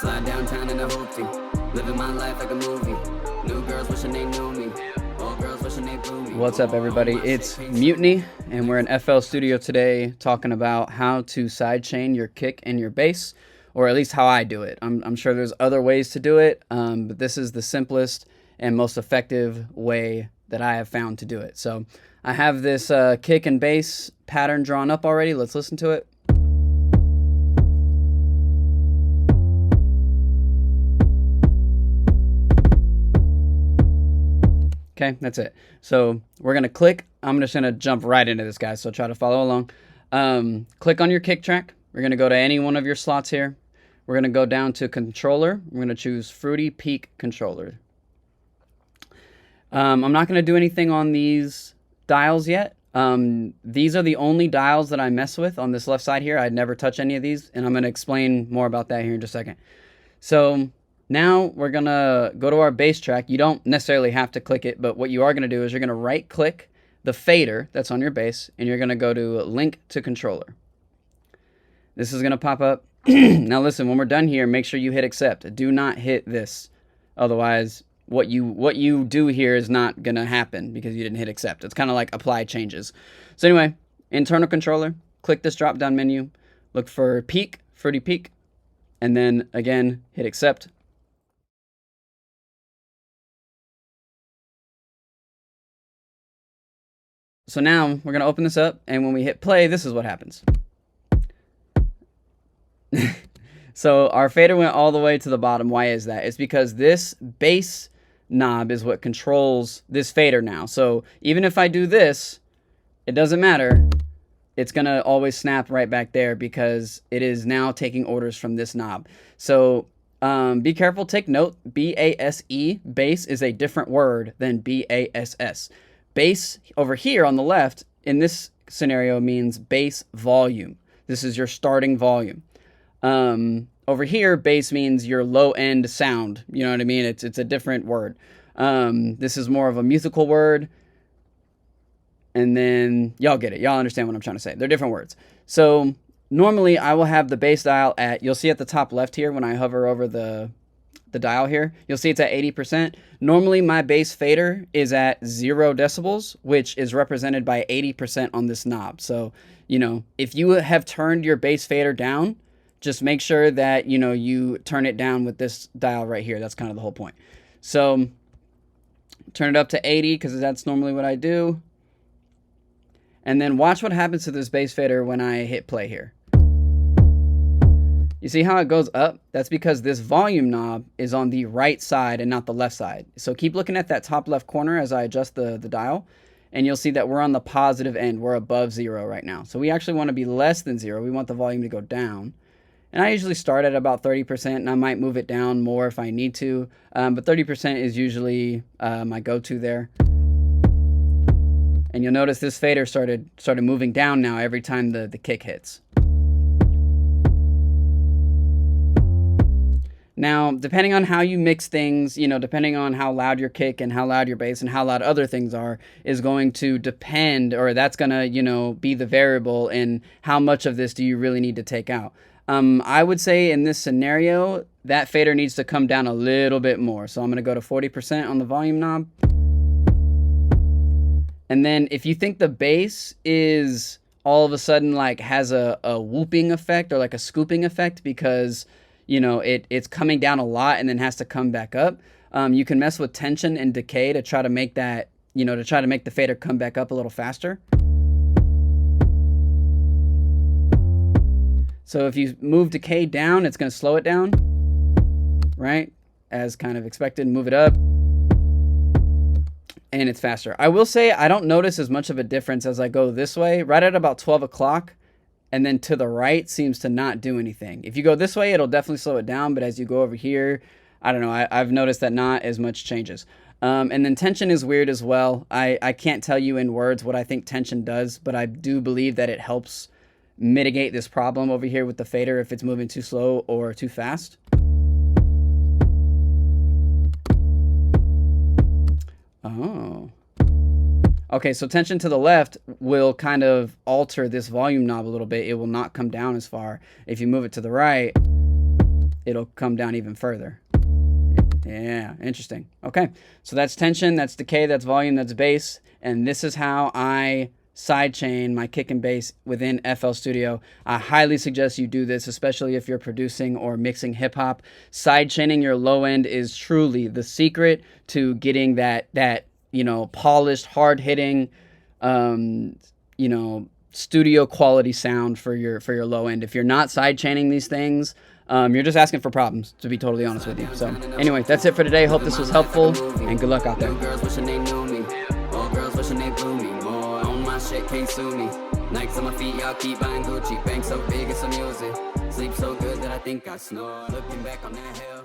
Slide downtown in a hoopty, living my life like a movie. New girls wishing they knew me, old girls wishing they blew me. What's up, everybody? It's Mutiny, and we're in FL Studio today talking about how to sidechain your kick and your bass, or at least how I do it. I'm sure there's other ways to do it, but this is the simplest and most effective way that I have found to do it. So I have this kick and bass pattern drawn up already. Let's listen to it. Okay, that's it. So we're going to click. I'm just going to jump right into this, guys, so try to follow along. Click on your kick track. We're going to go to any one of your slots here. We're going to go down to controller. We're going to choose Fruity Peak Controller. I'm not going to do anything on these dials yet. These are the only dials that I mess with on this left side here. I'd never touch any of these, and I'm going to explain more about that here in just a second. So now we're going to go to our bass track. You don't necessarily have to click it, but what you are going to do is you're going to right click the fader that's on your bass, and you're going to go to link to controller. This is going to pop up. Now listen, when we're done here, make sure you hit accept. Do not hit this. Otherwise, what you do here is not going to happen because you didn't hit accept. It's kind of like apply changes. So anyway, internal controller, click this drop down menu, look for peak, Fruity Peak, and then again, hit accept. So now we're going to open this up, and when we hit play, this is what happens. So our fader went all the way to the bottom. Why is that? It's because this bass knob is what controls this fader now. So even if I do this, it doesn't matter. It's going to always snap right back there because it is now taking orders from this knob. So be careful, take note, B-A-S-E, bass, is a different word than B-A-S-S. Bass over here on the left in this scenario means bass volume. This is your starting volume. Over here, bass means your low end sound. You know what I mean? It's a different word. This is more of a musical word. And then y'all get it. Y'all understand what I'm trying to say. They're different words. So normally I will have the bass dial at, you'll see at the top left here when I hover over the dial here, you'll see it's at 80%. Normally my bass fader is at 0 decibels, which is represented by 80% on this knob. So, you know, if you have turned your bass fader down, just make sure that, you know, you turn it down with this dial right here. That's kind of the whole point. So turn it up to 80 because that's normally what I do. And then watch what happens to this bass fader when I hit play here. You see how it goes up? That's because this volume knob is on the right side and not the left side. So keep looking at that top left corner as I adjust the dial, and you'll see that we're on the positive end. We're above 0 right now. So we actually want to be less than 0. We want the volume to go down. And I usually start at about 30%, and I might move it down more if I need to. But 30% is usually my go-to there. And you'll notice this fader started moving down now every time the kick hits. Now, depending on how you mix things, you know, depending on how loud your kick and how loud your bass and how loud other things are, is going to depend, or that's going to, you know, be the variable in how much of this do you really need to take out. I would say in this scenario, that fader needs to come down a little bit more. So I'm going to go to 40% on the volume knob. And then if you think the bass is all of a sudden like has a whooping effect or like a scooping effect because, you know, it's coming down a lot and then has to come back up, you can mess with tension and decay to try to make that, you know, to try to make the fader come back up a little faster. So if you move decay down, it's going to slow it down, right? As kind of expected, move it up, and it's faster. I will say I don't notice as much of a difference as I go this way. Right at about 12 o'clock, and then to the right seems to not do anything. If you go this way, it'll definitely slow it down, but as you go over here, I don't know, I've noticed that not as much changes. And then tension is weird as well. I can't tell you in words what I think tension does, but I do believe that it helps mitigate this problem over here with the fader if it's moving too slow or too fast. Oh. Okay, so tension to the left will kind of alter this volume knob a little bit. It will not come down as far. If you move it to the right, it'll come down even further. Yeah, interesting. Okay, so that's tension, that's decay, that's volume, that's bass, and this is how I sidechain my kick and bass within FL Studio. I highly suggest you do this, especially if you're producing or mixing hip hop. Sidechaining your low end is truly the secret to getting that polished, hard hitting, studio quality sound for your low end. If you're not sidechaining these things, you're just asking for problems, to be totally honest with you. So anyway, that's it for today. Hope this was helpful, and good luck out there. Girls wishing they knew me. Old girls wishing they blew me. More on my shit, can't sue me. Nikes on my feet, y'all keep buying Gucci. Bank so big, it's amusing. Sleep so good that I think I snore. Looking back on that hell.